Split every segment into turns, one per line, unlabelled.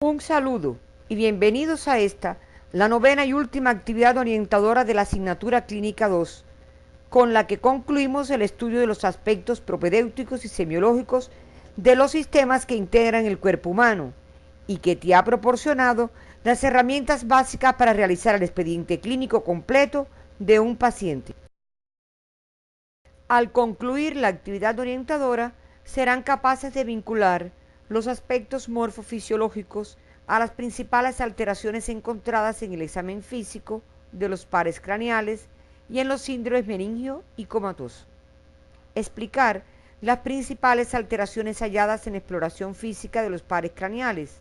Un saludo y bienvenidos a esta, la novena y última actividad orientadora de la asignatura Clínica 2, con la que concluimos el estudio de los aspectos propedéuticos y semiológicos de los sistemas que integran el cuerpo humano y que te ha proporcionado las herramientas básicas para realizar el expediente clínico completo de un paciente. Al concluir la actividad orientadora, serán capaces de vincular los aspectos morfofisiológicos a las principales alteraciones encontradas en el examen físico de los pares craneales y en los síndromes meningio y comatoso. Explicar las principales alteraciones halladas en exploración física de los pares craneales.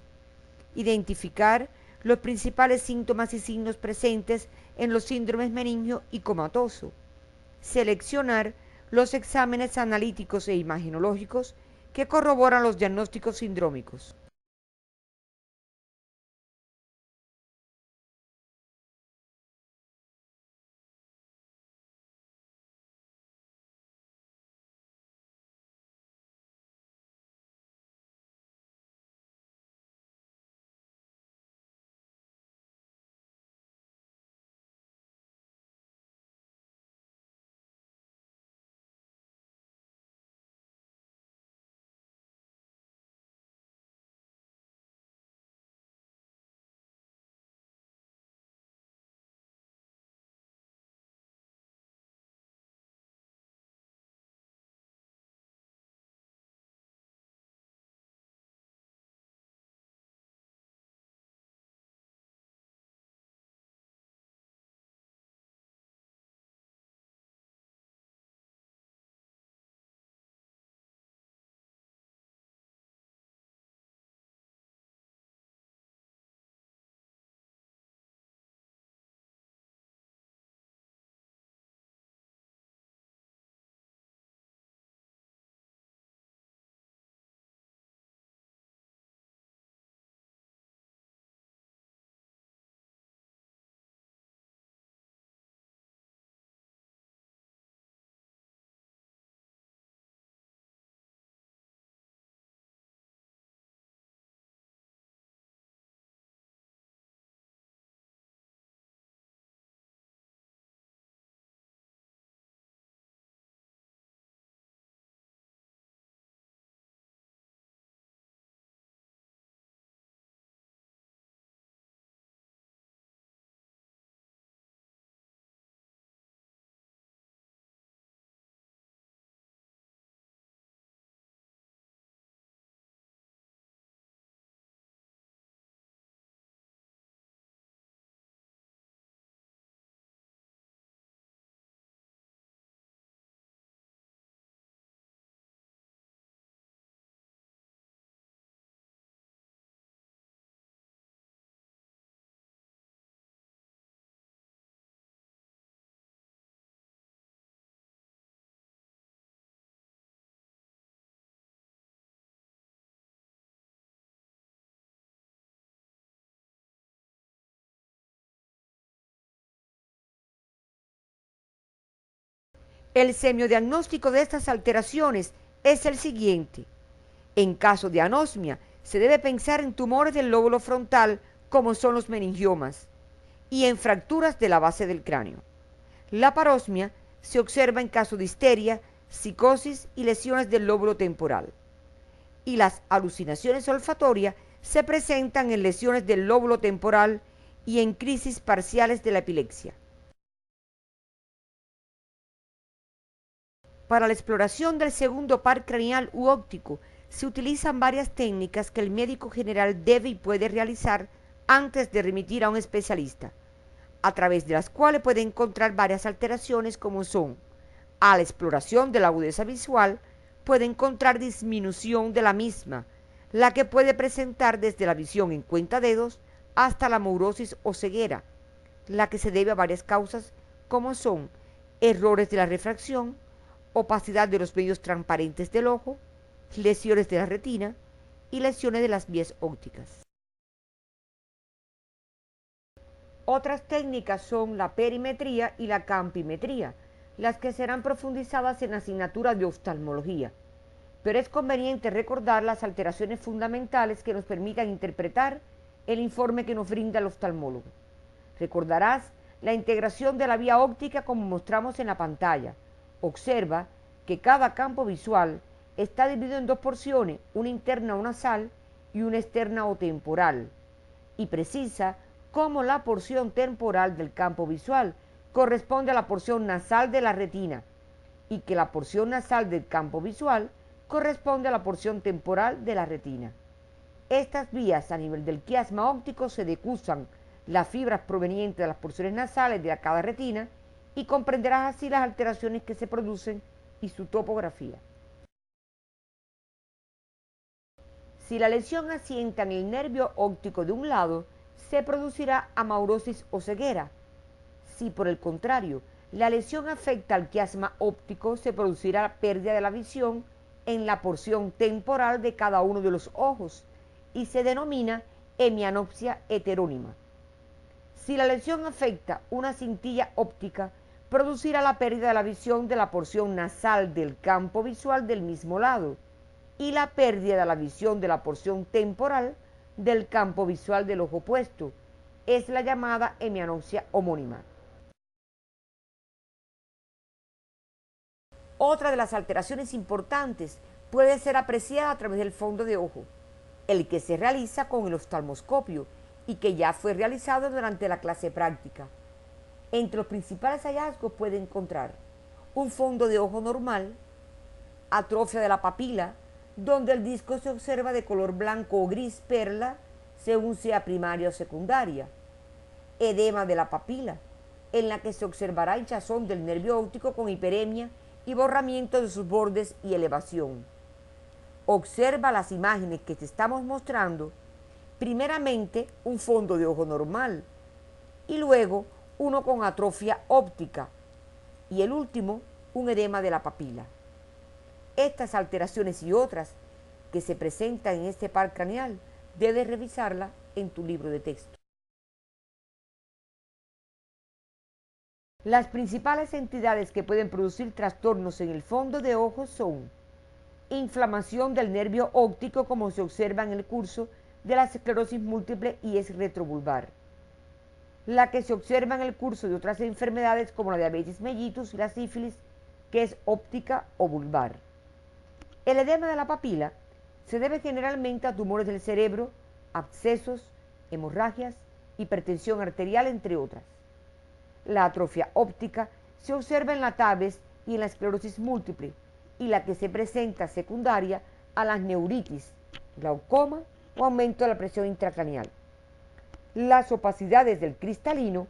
Identificar los principales síntomas y signos presentes en los síndromes meningio y comatoso. Seleccionar los exámenes analíticos e imagenológicos que corroboran los diagnósticos sindrómicos. El semiodiagnóstico de estas alteraciones es el siguiente. En caso de anosmia, se debe pensar en tumores del lóbulo frontal, como son los meningiomas, y en fracturas de la base del cráneo. La parosmia se observa en caso de histeria, psicosis y lesiones del lóbulo temporal. Y las alucinaciones olfatorias se presentan en lesiones del lóbulo temporal y en crisis parciales de la epilepsia. Para la exploración del segundo par craneal u óptico se utilizan varias técnicas que el médico general debe y puede realizar antes de remitir a un especialista, a través de las cuales puede encontrar varias alteraciones como son: a la exploración de la agudeza visual puede encontrar disminución de la misma, la que puede presentar desde la visión en cuentadedos hasta la maurosis o ceguera, la que se debe a varias causas como son errores de la refracción, opacidad de los medios transparentes del ojo, lesiones de la retina y lesiones de las vías ópticas. Otras técnicas son la perimetría y la campimetría, las que serán profundizadas en la asignatura de oftalmología, pero es conveniente recordar las alteraciones fundamentales que nos permitan interpretar el informe que nos brinda el oftalmólogo. Recordarás la integración de la vía óptica como mostramos en la pantalla. Observa que cada campo visual está dividido en dos porciones, una interna o nasal y una externa o temporal, y precisa cómo la porción temporal del campo visual corresponde a la porción nasal de la retina y que la porción nasal del campo visual corresponde a la porción temporal de la retina. Estas vías a nivel del quiasma óptico se decusan las fibras provenientes de las porciones nasales de cada retina y comprenderás así las alteraciones que se producen y su topografía. Si la lesión asienta en el nervio óptico de un lado, se producirá amaurosis o ceguera. Si por el contrario la lesión afecta al quiasma óptico, se producirá pérdida de la visión en la porción temporal de cada uno de los ojos y se denomina hemianopsia heterónima. Si la lesión afecta una cintilla óptica, producirá la pérdida de la visión de la porción nasal del campo visual del mismo lado y la pérdida de la visión de la porción temporal del campo visual del ojo opuesto. Es la llamada hemianopsia homónima. Otra de las alteraciones importantes puede ser apreciada a través del fondo de ojo, el que se realiza con el oftalmoscopio y que ya fue realizado durante la clase práctica. Entre los principales hallazgos puede encontrar un fondo de ojo normal, atrofia de la papila, donde el disco se observa de color blanco o gris perla, según sea primaria o secundaria, edema de la papila, en la que se observará hinchazón del nervio óptico con hiperemia y borramiento de sus bordes y elevación. Observa las imágenes que te estamos mostrando, primeramente un fondo de ojo normal y luego uno con atrofia óptica y el último un edema de la papila. Estas alteraciones y otras que se presentan en este par craneal debes revisarla en tu libro de texto. Las principales entidades que pueden producir trastornos en el fondo de ojo son inflamación del nervio óptico, como se observa en el curso de la esclerosis múltiple y es retrovulvar, la que se observa en el curso de otras enfermedades como la diabetes mellitus y la sífilis, que es óptica o vulvar. El edema de la papila se debe generalmente a tumores del cerebro, abscesos, hemorragias, hipertensión arterial, entre otras. La atrofia óptica se observa en la tabes y en la esclerosis múltiple, y la que se presenta secundaria a las neuritis, glaucoma o aumento de la presión intracraneal. Las opacidades del cristalino,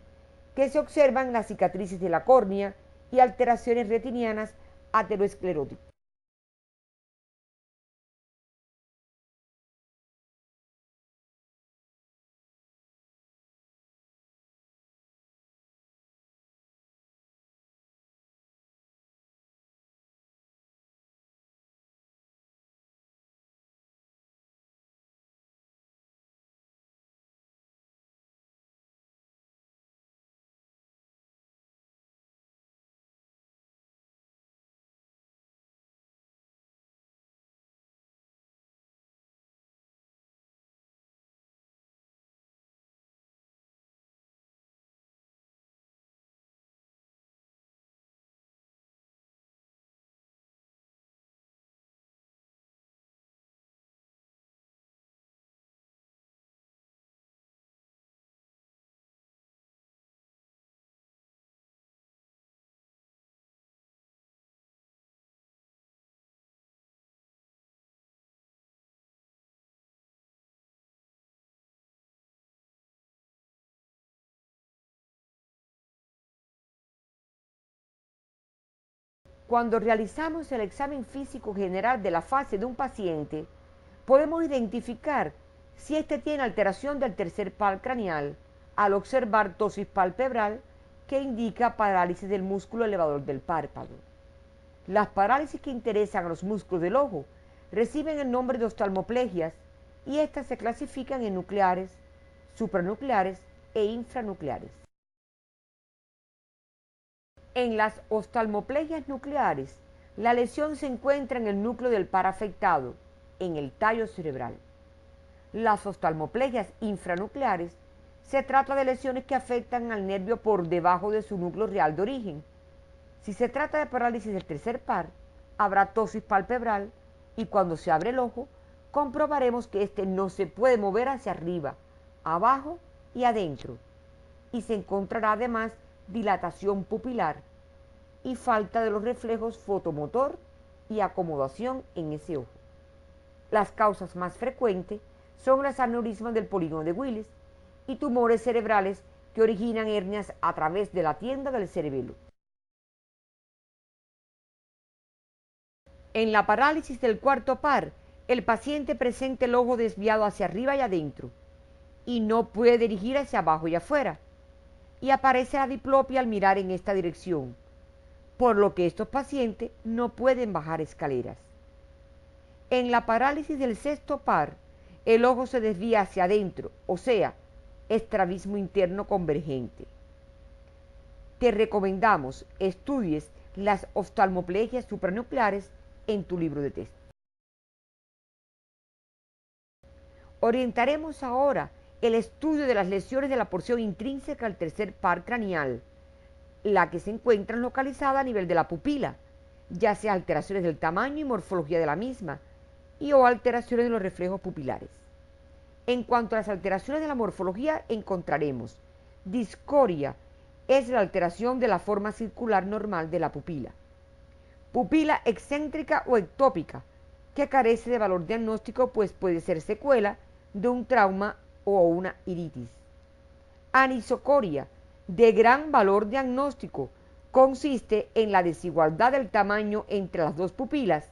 que se observan en las cicatrices de la córnea y alteraciones retinianas ateroescleróticas. Cuando realizamos el examen físico general de la fase de un paciente, podemos identificar si éste tiene alteración del tercer par craneal al observar ptosis palpebral, que indica parálisis del músculo elevador del párpado. Las parálisis que interesan a los músculos del ojo reciben el nombre de oftalmoplegias y estas se clasifican en nucleares, supranucleares e infranucleares. En las oftalmoplegias nucleares, la lesión se encuentra en el núcleo del par afectado, en el tallo cerebral. Las oftalmoplegias infranucleares se trata de lesiones que afectan al nervio por debajo de su núcleo real de origen. Si se trata de parálisis del tercer par, habrá ptosis palpebral y cuando se abre el ojo, comprobaremos que éste no se puede mover hacia arriba, abajo y adentro. Y se encontrará además dilatación pupilar y falta de los reflejos fotomotor y acomodación en ese ojo. Las causas más frecuentes son las aneurismas del polígono de Willis y tumores cerebrales que originan hernias a través de la tienda del cerebelo. En la parálisis del cuarto par, el paciente presenta el ojo desviado hacia arriba y adentro y no puede dirigir hacia abajo y afuera, y aparece la diplopia al mirar en esta dirección, por lo que estos pacientes no pueden bajar escaleras. En la parálisis del sexto par, el ojo se desvía hacia adentro, o sea, estrabismo interno convergente. Te recomendamos estudies las oftalmoplegias supranucleares en tu libro de texto. Orientaremos ahora el estudio de las lesiones de la porción intrínseca al tercer par craneal, la que se encuentra localizada a nivel de la pupila, ya sea alteraciones del tamaño y morfología de la misma, o alteraciones de los reflejos pupilares. En cuanto a las alteraciones de la morfología, encontraremos discoria, es la alteración de la forma circular normal de la pupila. Pupila excéntrica o ectópica, que carece de valor diagnóstico, pues puede ser secuela de un trauma o una iritis. Anisocoria, de gran valor diagnóstico, consiste en la desigualdad del tamaño entre las dos pupilas.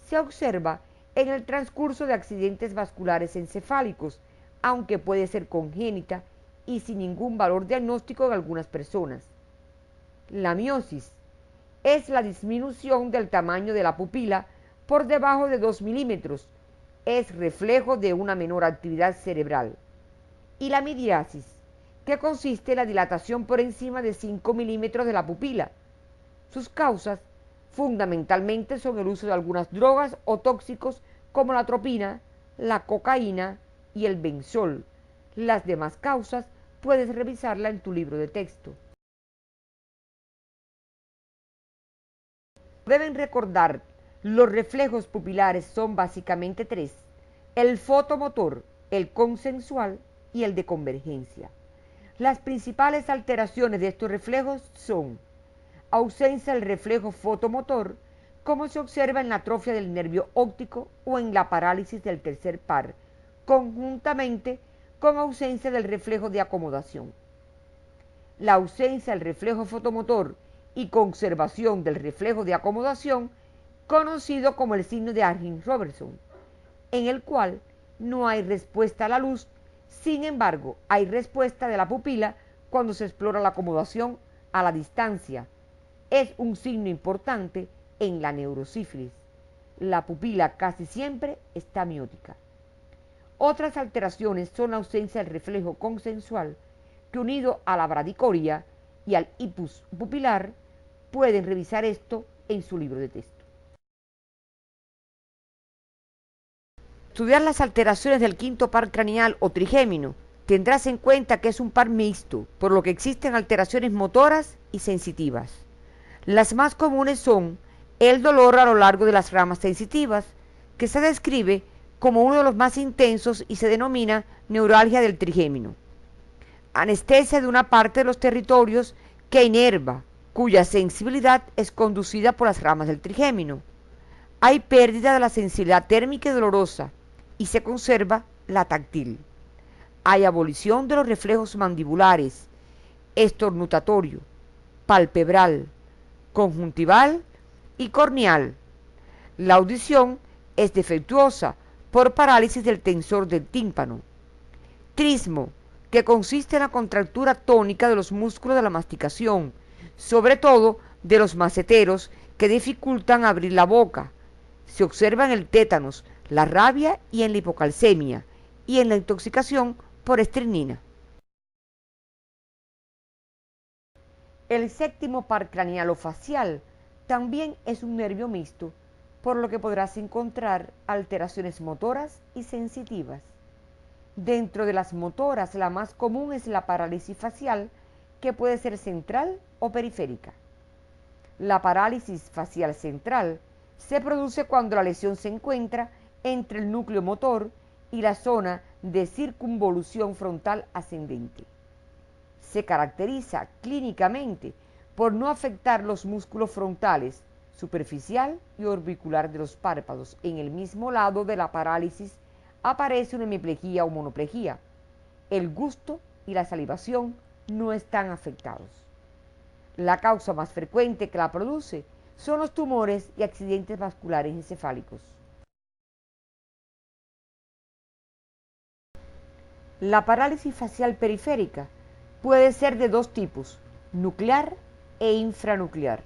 Se observa en el transcurso de accidentes vasculares encefálicos, aunque puede ser congénita y sin ningún valor diagnóstico en algunas personas. La miosis es la disminución del tamaño de la pupila por debajo de 2 milímetros, es reflejo de una menor actividad cerebral. Y la midriasis, que consiste en la dilatación por encima de 5 milímetros de la pupila. Sus causas fundamentalmente son el uso de algunas drogas o tóxicos como la atropina, la cocaína y el benzol. Las demás causas puedes revisarla en tu libro de texto. Deben recordar, los reflejos pupilares son básicamente tres: el fotomotor, el consensual y el de convergencia. Las principales alteraciones de estos reflejos son ausencia del reflejo fotomotor, como se observa en la atrofia del nervio óptico o en la parálisis del tercer par, conjuntamente con ausencia del reflejo de acomodación. La ausencia del reflejo fotomotor y conservación del reflejo de acomodación, conocido como el signo de Argyll-Robertson, en el cual no hay respuesta a la luz, sin embargo, hay respuesta de la pupila cuando se explora la acomodación a la distancia. Es un signo importante en la neurosífilis. La pupila casi siempre está miótica. Otras alteraciones son la ausencia del reflejo consensual, que unido a la bradicoria y al hipus pupilar, pueden revisar esto en su libro de texto. Estudiar las alteraciones del quinto par craneal o trigémino, tendrás en cuenta que es un par mixto, por lo que existen alteraciones motoras y sensitivas. Las más comunes son el dolor a lo largo de las ramas sensitivas, que se describe como uno de los más intensos y se denomina neuralgia del trigémino. Anestesia de una parte de los territorios que inerva, cuya sensibilidad es conducida por las ramas del trigémino. Hay pérdida de la sensibilidad térmica y dolorosa, y se conserva la táctil. Hay abolición de los reflejos mandibulares, estornutatorio, palpebral, conjuntival y corneal. La audición es defectuosa por parálisis del tensor del tímpano. Trismo, que consiste en la contractura tónica de los músculos de la masticación, sobre todo de los maceteros, que dificultan abrir la boca. Se observa en el tétanos, la rabia y en la hipocalcemia, y en la intoxicación por estrinina. El séptimo par cranealofacial también es un nervio mixto, por lo que podrás encontrar alteraciones motoras y sensitivas. Dentro de las motoras, la más común es la parálisis facial, que puede ser central o periférica. La parálisis facial central se produce cuando la lesión se encuentra entre el núcleo motor y la zona de circunvolución frontal ascendente. Se caracteriza clínicamente por no afectar los músculos frontales, superficial y orbicular de los párpados. En el mismo lado de la parálisis aparece una hemiplegia o monoplegia. El gusto y la salivación no están afectados. La causa más frecuente que la produce son los tumores y accidentes vasculares encefálicos. La parálisis facial periférica puede ser de dos tipos, nuclear e infranuclear.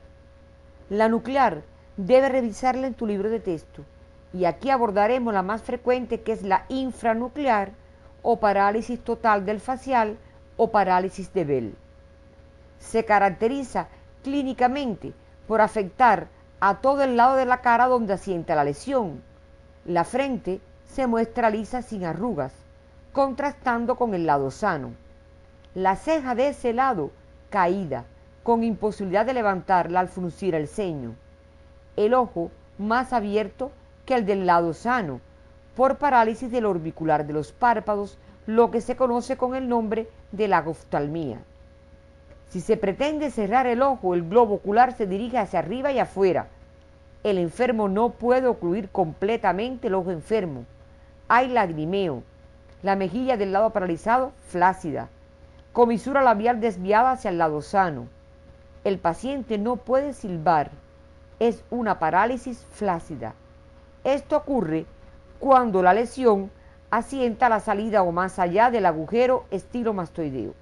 La nuclear debe revisarla en tu libro de texto, y aquí abordaremos la más frecuente, que es la infranuclear o parálisis total del facial o parálisis de Bell. Se caracteriza clínicamente por afectar a todo el lado de la cara donde asienta la lesión. La frente se muestra lisa sin arrugas, contrastando con el lado sano. La ceja de ese lado caída, con imposibilidad de levantarla al fruncir el ceño. El ojo más abierto que el del lado sano, por parálisis del orbicular de los párpados, lo que se conoce con el nombre de lagoftalmía. Si se pretende cerrar el ojo, el globo ocular se dirige hacia arriba y afuera. El enfermo no puede ocluir completamente el ojo enfermo. Hay lagrimeo. La mejilla del lado paralizado, flácida. Comisura labial desviada hacia el lado sano. El paciente no puede silbar. Es una parálisis flácida. Esto ocurre cuando la lesión asienta la salida o más allá del agujero estilo mastoideo.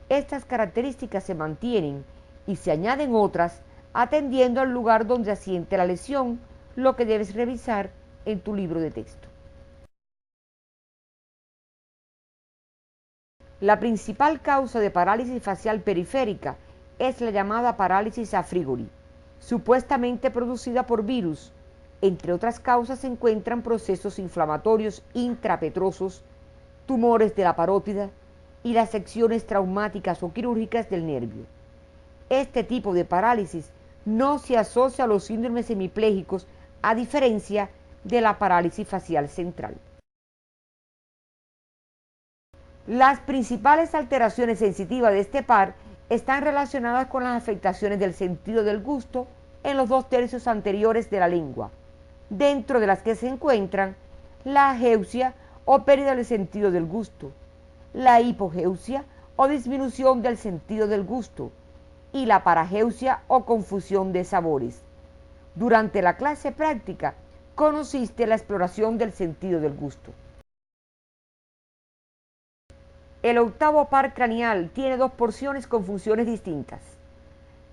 Estas características se mantienen y se añaden otras atendiendo al lugar donde asiente la lesión, lo que debes revisar en tu libro de texto. La principal causa de parálisis facial periférica es la llamada parálisis a frigori, supuestamente producida por virus. Entre otras causas se encuentran procesos inflamatorios intrapetrosos, tumores de la parótida y las secciones traumáticas o quirúrgicas del nervio. Este tipo de parálisis no se asocia a los síndromes hemiplégicos, a diferencia de la parálisis facial central. Las principales alteraciones sensitivas de este par están relacionadas con las afectaciones del sentido del gusto en los 2/3 anteriores de la lengua, dentro de las que se encuentran la ageusia o pérdida del sentido del gusto, la hipogeusia o disminución del sentido del gusto y la parageusia o confusión de sabores. Durante la clase práctica conociste la exploración del sentido del gusto. El octavo par craneal tiene dos porciones con funciones distintas: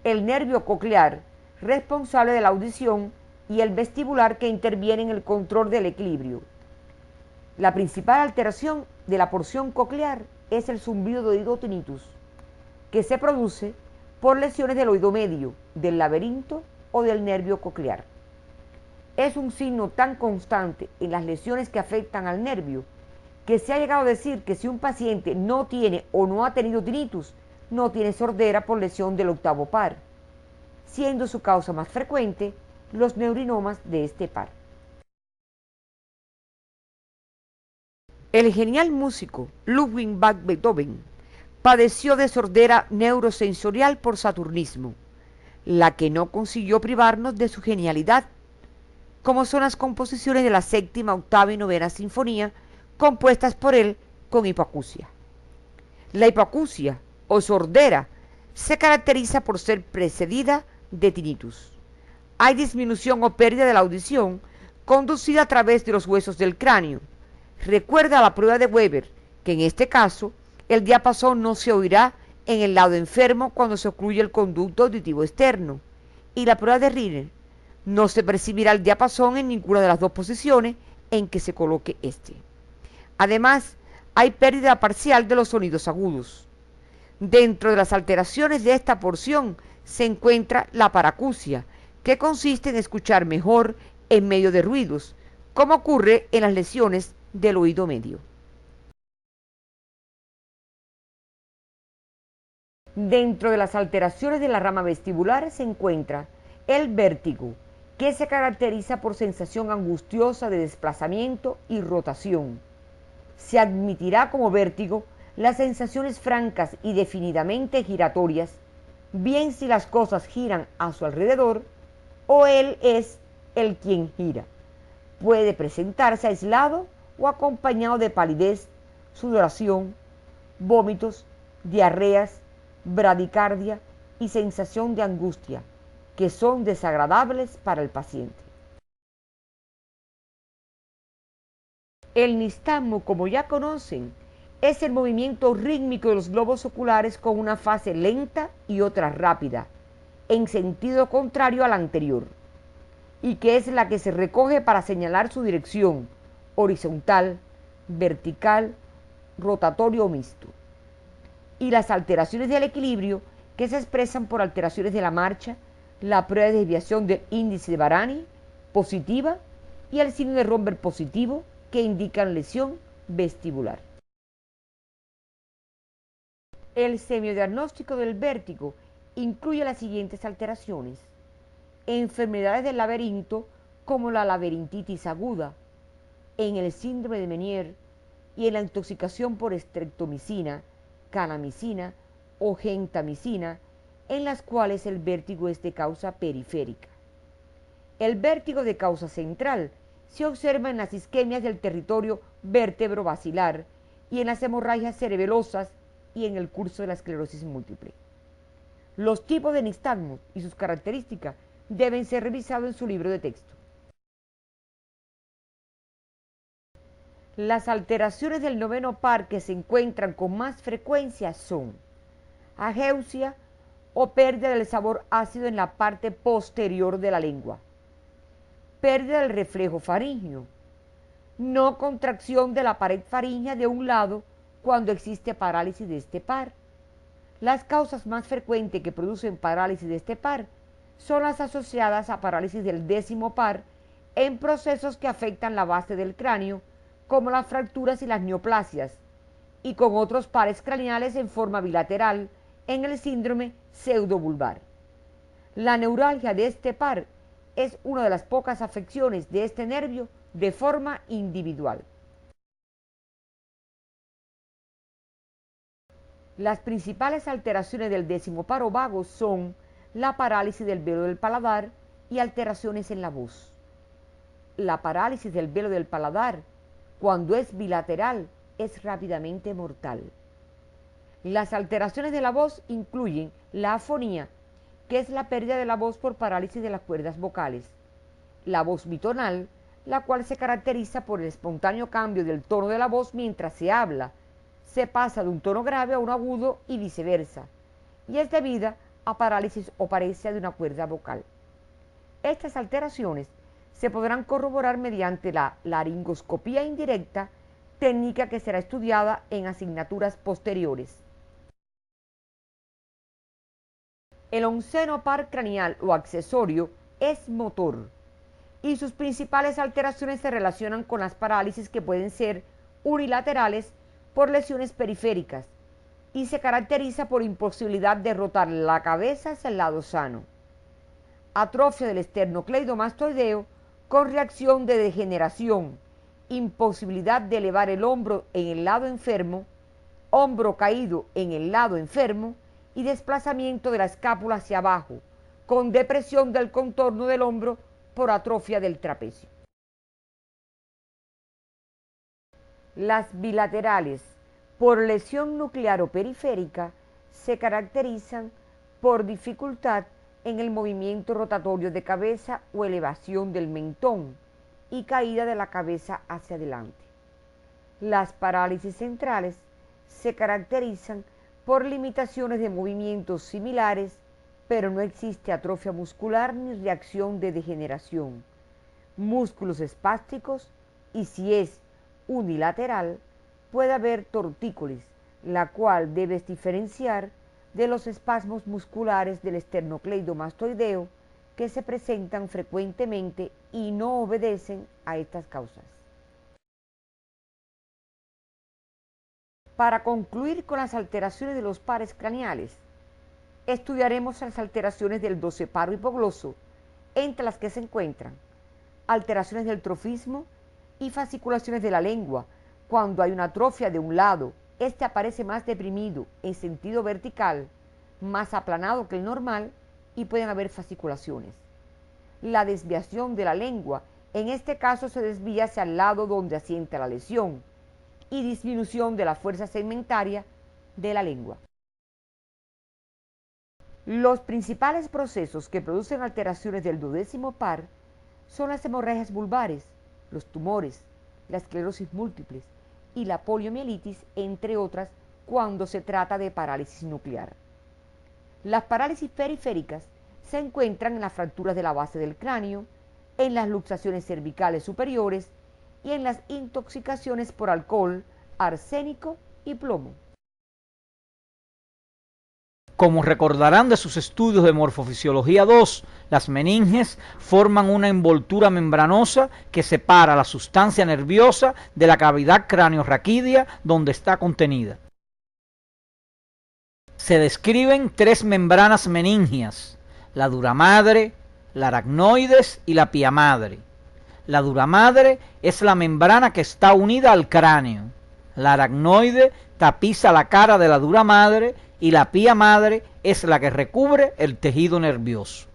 el nervio coclear, responsable de la audición, y el vestibular, que interviene en el control del equilibrio. La principal alteración de la porción coclear es el zumbido de oído tinnitus, que se produce por lesiones del oído medio, del laberinto o del nervio coclear. Es un signo tan constante en las lesiones que afectan al nervio que se ha llegado a decir que si un paciente no tiene o no ha tenido tinnitus, no tiene sordera por lesión del octavo par, siendo su causa más frecuente los neurinomas de este par. El genial músico Ludwig van Beethoven padeció de sordera neurosensorial por saturnismo, la que no consiguió privarnos de su genialidad, como son las composiciones de la séptima, octava y novena sinfonía, compuestas por él con hipoacusia. La hipoacusia o sordera se caracteriza por ser precedida de tinnitus. Hay disminución o pérdida de la audición conducida a través de los huesos del cráneo. Recuerda la prueba de Weber, que en este caso el diapasón no se oirá en el lado enfermo cuando se ocluye el conducto auditivo externo, y la prueba de Riner, no se percibirá el diapasón en ninguna de las dos posiciones en que se coloque este. Además, hay pérdida parcial de los sonidos agudos. Dentro de las alteraciones de esta porción se encuentra la paracusia, que consiste en escuchar mejor en medio de ruidos, como ocurre en las lesiones del oído medio. Dentro de las alteraciones de la rama vestibular se encuentra el vértigo, que se caracteriza por sensación angustiosa de desplazamiento y rotación. Se admitirá como vértigo las sensaciones francas y definidamente giratorias, bien si las cosas giran a su alrededor o él es el quien gira. Puede presentarse aislado o acompañado de palidez, sudoración, vómitos, diarreas, bradicardia y sensación de angustia, que son desagradables para el paciente. El nistagmo, como ya conocen, es el movimiento rítmico de los globos oculares con una fase lenta y otra rápida, en sentido contrario a la anterior, y que es la que se recoge para señalar su dirección, horizontal, vertical, rotatorio o mixto. Y las alteraciones del equilibrio, que se expresan por alteraciones de la marcha, la prueba de desviación del índice de Varani positiva y el signo de Romberg positivo, que indican lesión vestibular. El semiodiagnóstico del vértigo incluye las siguientes alteraciones: enfermedades del laberinto como la laberintitis aguda, en el síndrome de Meniere y en la intoxicación por streptomicina, kanamicina o gentamicina, en las cuales el vértigo es de causa periférica. El vértigo de causa central se observa en las isquemias del territorio vértebro-basilar y en las hemorragias cerebelosas y en el curso de la esclerosis múltiple. Los tipos de nistagmo y sus características deben ser revisados en su libro de texto. Las alteraciones del noveno par que se encuentran con más frecuencia son ageusia o pérdida del sabor ácido en la parte posterior de la lengua, pérdida del reflejo faríngeo, no contracción de la pared faríngea de un lado cuando existe parálisis de este par. Las causas más frecuentes que producen parálisis de este par son las asociadas a parálisis del décimo par en procesos que afectan la base del cráneo, como las fracturas y las neoplasias, y con otros pares craneales en forma bilateral en el síndrome pseudobulbar. La neuralgia de este par es una de las pocas afecciones de este nervio de forma individual. Las principales alteraciones del décimo paro vago son la parálisis del velo del paladar y alteraciones en la voz. La parálisis del velo del paladar, cuando es bilateral, es rápidamente mortal. Las alteraciones de la voz incluyen la afonía, que es la pérdida de la voz por parálisis de las cuerdas vocales, la voz bitonal, la cual se caracteriza por el espontáneo cambio del tono de la voz mientras se habla, se pasa de un tono grave a un agudo y viceversa, y es debida a parálisis o paresia de una cuerda vocal. Estas alteraciones se podrán corroborar mediante la laringoscopía indirecta, técnica que será estudiada en asignaturas posteriores. El onceno par craneal o accesorio es motor, y sus principales alteraciones se relacionan con las parálisis que pueden ser unilaterales por lesiones periféricas y se caracteriza por imposibilidad de rotar la cabeza hacia el lado sano, atrofia del esternocleidomastoideo con reacción de degeneración, imposibilidad de elevar el hombro en el lado enfermo, hombro caído en el lado enfermo y desplazamiento de la escápula hacia abajo, con depresión del contorno del hombro por atrofia del trapecio. Las bilaterales, por lesión nuclear o periférica, se caracterizan por dificultad en el movimiento rotatorio de cabeza o elevación del mentón y caída de la cabeza hacia adelante. Las parálisis centrales se caracterizan por limitaciones de movimientos similares, pero no existe atrofia muscular ni reacción de degeneración, músculos espásticos, y si es unilateral, puede haber tortícolis, la cual debes diferenciar de los espasmos musculares del esternocleidomastoideo que se presentan frecuentemente y no obedecen a estas causas. Para concluir con las alteraciones de los pares craneales, estudiaremos las alteraciones del dorsoparo hipogloso, entre las que se encuentran alteraciones del trofismo y fasciculaciones de la lengua. Cuando hay una atrofia de un lado, este aparece más deprimido en sentido vertical, más aplanado que el normal, y pueden haber fasciculaciones. La desviación de la lengua, en este caso se desvía hacia el lado donde asienta la lesión, y disminución de la fuerza segmentaria de la lengua. Los principales procesos que producen alteraciones del duodécimo par son las hemorragias vulvares, los tumores, la esclerosis múltiple y la poliomielitis, entre otras, cuando se trata de parálisis nuclear. Las parálisis periféricas se encuentran en las fracturas de la base del cráneo, en las luxaciones cervicales superiores y en las intoxicaciones por alcohol, arsénico y plomo.
Como recordarán de sus estudios de morfofisiología 2, las meninges forman una envoltura membranosa que separa la sustancia nerviosa de la cavidad craneorraquídea donde está contenida. Se describen tres membranas meningias: la duramadre, la aracnoides y la pía madre. La duramadre es la membrana que está unida al cráneo. La aracnoide tapiza la cara de la duramadre y la pía madre es la que recubre el tejido nervioso.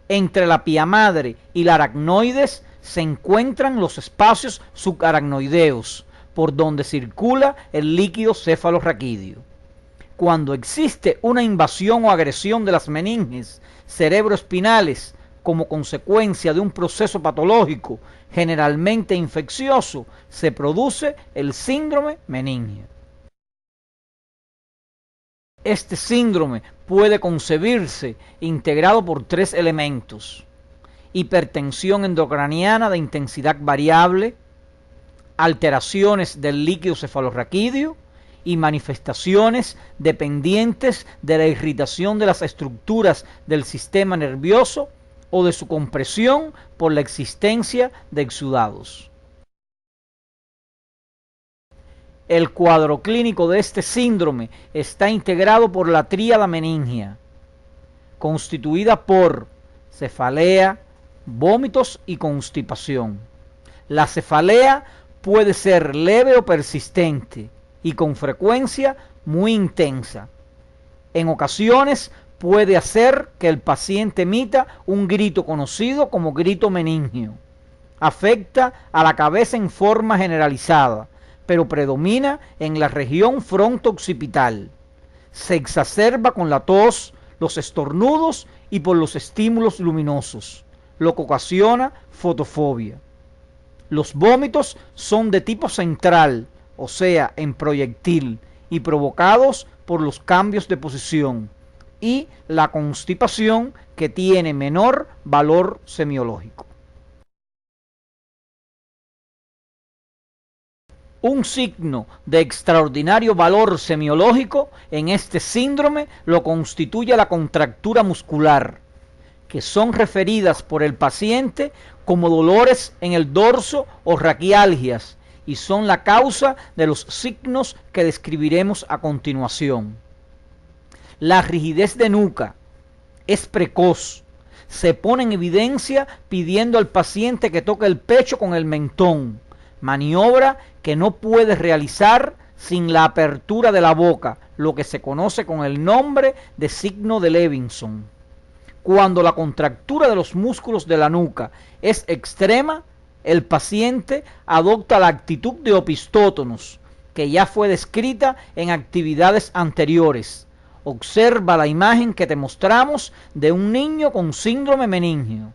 Entre la pía madre y la aracnoides se encuentran los espacios subaracnoideos, por donde circula el líquido cefalorraquídeo. Cuando existe una invasión o agresión de las meninges cerebroespinales como consecuencia de un proceso patológico, generalmente infeccioso, se produce el síndrome meningeo. Este síndrome puede concebirse integrado por tres elementos: hipertensión endocraniana de intensidad variable, alteraciones del líquido cefalorraquídeo y manifestaciones dependientes de la irritación de las estructuras del sistema nervioso o de su compresión por la existencia de exudados. El cuadro clínico de este síndrome está integrado por la tríada meningea, constituida por cefalea, vómitos y constipación. La cefalea puede ser leve o persistente y con frecuencia muy intensa. En ocasiones puede hacer que el paciente emita un grito conocido como grito meningeo. Afecta a la cabeza en forma generalizada, pero predomina en la región fronto-occipital. Se exacerba con la tos, los estornudos y por los estímulos luminosos, lo que ocasiona fotofobia. Los vómitos son de tipo central, o sea, en proyectil, y provocados por los cambios de posición, y la constipación, que tiene menor valor semiológico. Un signo de extraordinario valor semiológico en este síndrome lo constituye la contractura muscular, que son referidas por el paciente como dolores en el dorso o raquialgias, y son la causa de los signos que describiremos a continuación. La rigidez de nuca es precoz, se pone en evidencia pidiendo al paciente que toque el pecho con el mentón, maniobra que no puede realizar sin la apertura de la boca, lo que se conoce con el nombre de signo de Levinson. Cuando la contractura de los músculos de la nuca es extrema, el paciente adopta la actitud de opistótonos, que ya fue descrita en actividades anteriores. Observa la imagen que te mostramos de un niño con síndrome meningeo.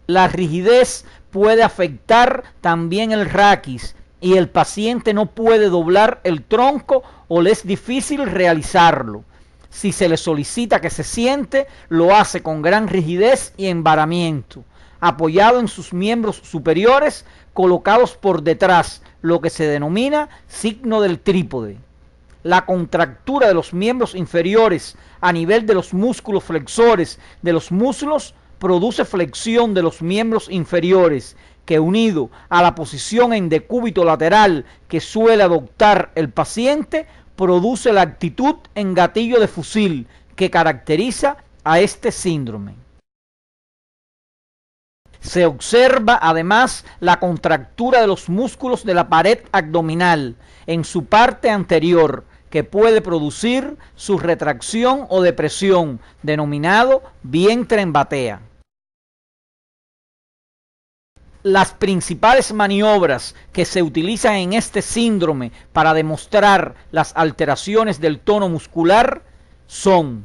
La rigidez puede afectar también el raquis y el paciente no puede doblar el tronco o le es difícil realizarlo. Si se le solicita que se siente, lo hace con gran rigidez y embaramiento, apoyado en sus miembros superiores colocados por detrás, lo que se denomina signo del trípode. La contractura de los miembros inferiores a nivel de los músculos flexores de los muslos produce flexión de los miembros inferiores, que unido a la posición en decúbito lateral que suele adoptar el paciente, produce la actitud en gatillo de fusil que caracteriza a este síndrome. Se observa además la contractura de los músculos de la pared abdominal en su parte anterior, que puede producir su retracción o depresión, denominado vientre en batea. Las principales maniobras que se utilizan en este síndrome para demostrar las alteraciones del tono muscular son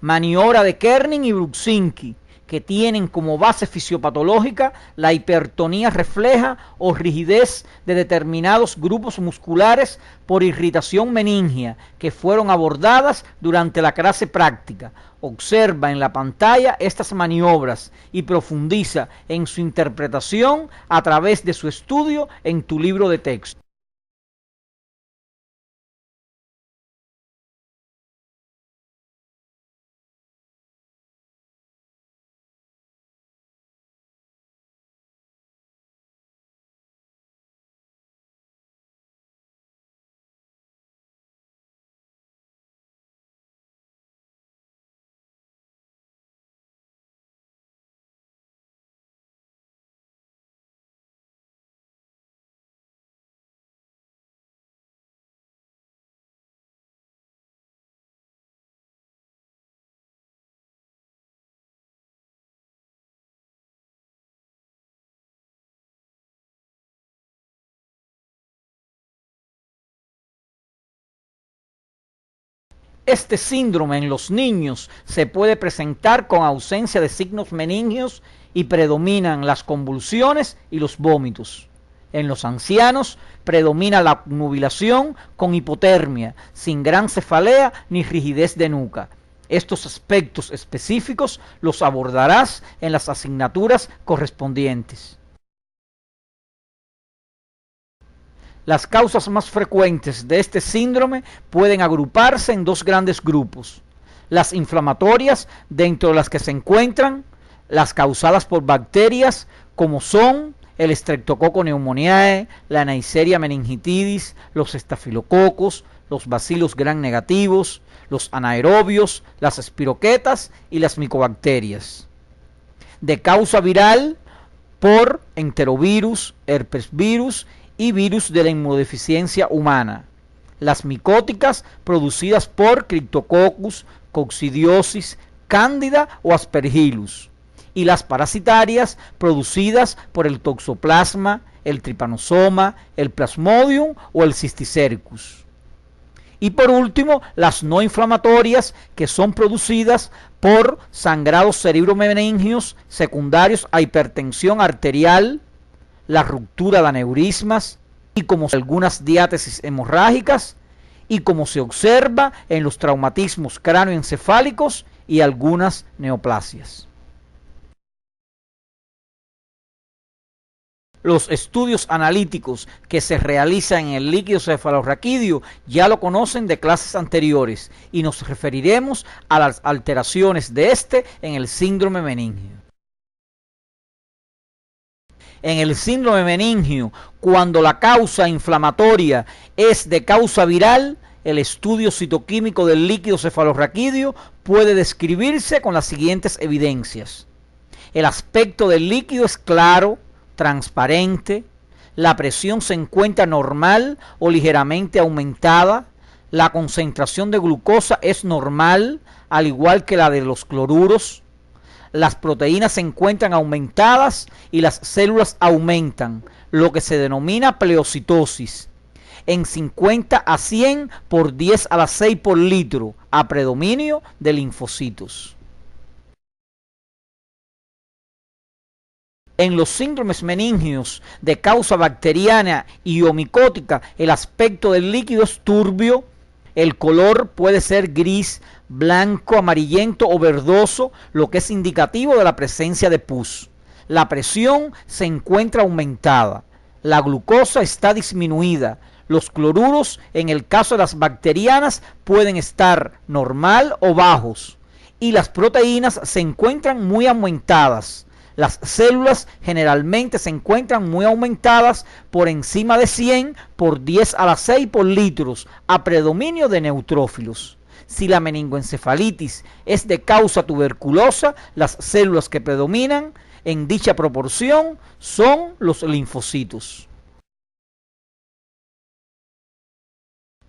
maniobra de Kerning y Brudzinski, que tienen como base fisiopatológica la hipertonía refleja o rigidez de determinados grupos musculares por irritación meningia, que fueron abordadas durante la clase práctica. Observa en la pantalla estas maniobras y profundiza en su interpretación a través de su estudio en tu libro de texto. Este síndrome en los niños se puede presentar con ausencia de signos meningios y predominan las convulsiones y los vómitos. En los ancianos predomina la obnubilación con hipotermia, sin gran cefalea ni rigidez de nuca. Estos aspectos específicos los abordarás en las asignaturas correspondientes. Las causas más frecuentes de este síndrome pueden agruparse en dos grandes grupos: las inflamatorias, dentro de las que se encuentran las causadas por bacterias, como son el Streptococcus pneumoniae, la Neisseria meningitidis, los estafilococos, los bacilos gram negativos, los anaerobios, las espiroquetas y las micobacterias. De causa viral, por enterovirus, herpesvirus y virus de la inmunodeficiencia humana. Las micóticas producidas por Cryptococcus, coccidiosis, cándida o aspergillus. Y las parasitarias producidas por el toxoplasma, el trypanosoma, el plasmodium o el cysticercus. Y por último, las no inflamatorias, que son producidas por sangrados cerebromeningios secundarios a hipertensión arterial, la ruptura de aneurismas y como algunas diátesis hemorrágicas, y como se observa en los traumatismos cráneoencefálicos y algunas neoplasias. Los estudios analíticos que se realizan en el líquido cefalorraquídeo ya lo conocen de clases anteriores y nos referiremos a las alteraciones de este en el síndrome meningio. En el síndrome meningio, cuando la causa inflamatoria es de causa viral, el estudio citoquímico del líquido cefalorraquídeo puede describirse con las siguientes evidencias. El aspecto del líquido es claro, transparente, la presión se encuentra normal o ligeramente aumentada, la concentración de glucosa es normal, al igual que la de los cloruros, las proteínas se encuentran aumentadas y las células aumentan, lo que se denomina pleocitosis, en 50 a 100 por 10 a la 6 por litro, a predominio de linfocitos. En los síndromes meningios de causa bacteriana y o micótica, el aspecto del líquido es turbio, el color puede ser gris, blanco, amarillento o verdoso, lo que es indicativo de la presencia de pus. La presión se encuentra aumentada, la glucosa está disminuida, los cloruros, en el caso de las bacterianas, pueden estar normal o bajos, y las proteínas se encuentran muy aumentadas. Las células generalmente se encuentran muy aumentadas por encima de 100 por 10 a la 6 por litros, a predominio de neutrófilos. Si la meningoencefalitis es de causa tuberculosa, las células que predominan en dicha proporción son los linfocitos.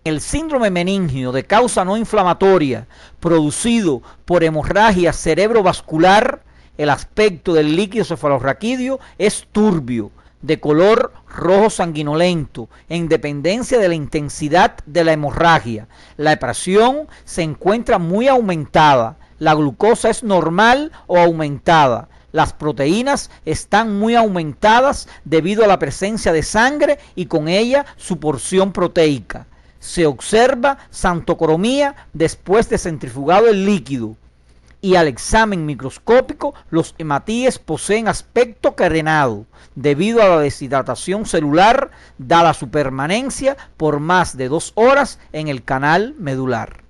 El síndrome meningio de causa no inflamatoria producido por hemorragia cerebrovascular, el aspecto del líquido cefalorraquídeo es turbio, de color rojo sanguinolento, en dependencia de la intensidad de la hemorragia. La presión se encuentra muy aumentada, la glucosa es normal o aumentada. Las proteínas están muy aumentadas debido a la presencia de sangre y con ella su porción proteica. Se observa xantocromía después de centrifugado el líquido y al examen microscópico los hematíes poseen aspecto carenado debido a la deshidratación celular dada su permanencia por más de 2 horas en el canal medular.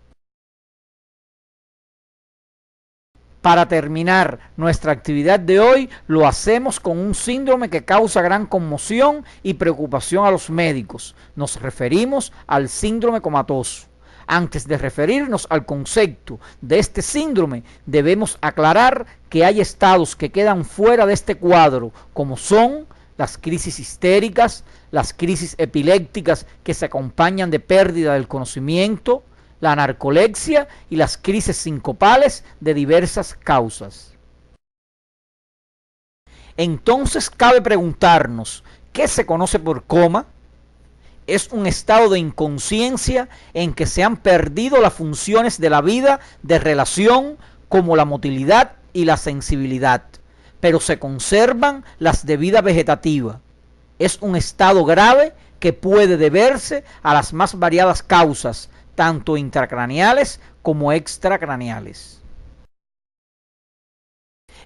Para terminar nuestra actividad de hoy, lo hacemos con un síndrome que causa gran conmoción y preocupación a los médicos. Nos referimos al síndrome comatoso. Antes de referirnos al concepto de este síndrome, debemos aclarar que hay estados que quedan fuera de este cuadro, como son las crisis histéricas, las crisis epilépticas que se acompañan de pérdida del conocimiento, la narcolepsia y las crisis sincopales de diversas causas. Entonces cabe preguntarnos, ¿qué se conoce por coma? Es un estado de inconsciencia en que se han perdido las funciones de la vida de relación como la motilidad y la sensibilidad, pero se conservan las de vida vegetativa. Es un estado grave que puede deberse a las más variadas causas, tanto intracraneales como extracraneales.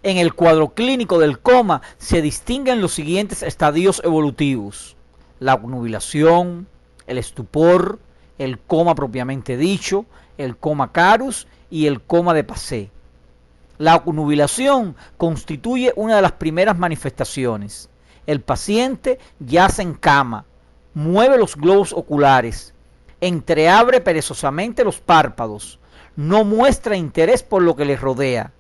En el cuadro clínico del coma se distinguen los siguientes estadios evolutivos: la obnubilación, el estupor, el coma propiamente dicho, el coma carus y el coma de Passé. La obnubilación constituye una de las primeras manifestaciones. El paciente yace en cama, mueve los globos oculares, entreabre perezosamente los párpados, no muestra interés por lo que le rodea.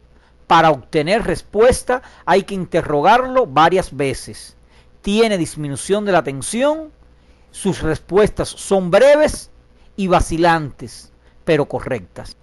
Para obtener respuesta hay que interrogarlo varias veces. Tiene disminución de la tensión, sus respuestas son breves y vacilantes, pero correctas.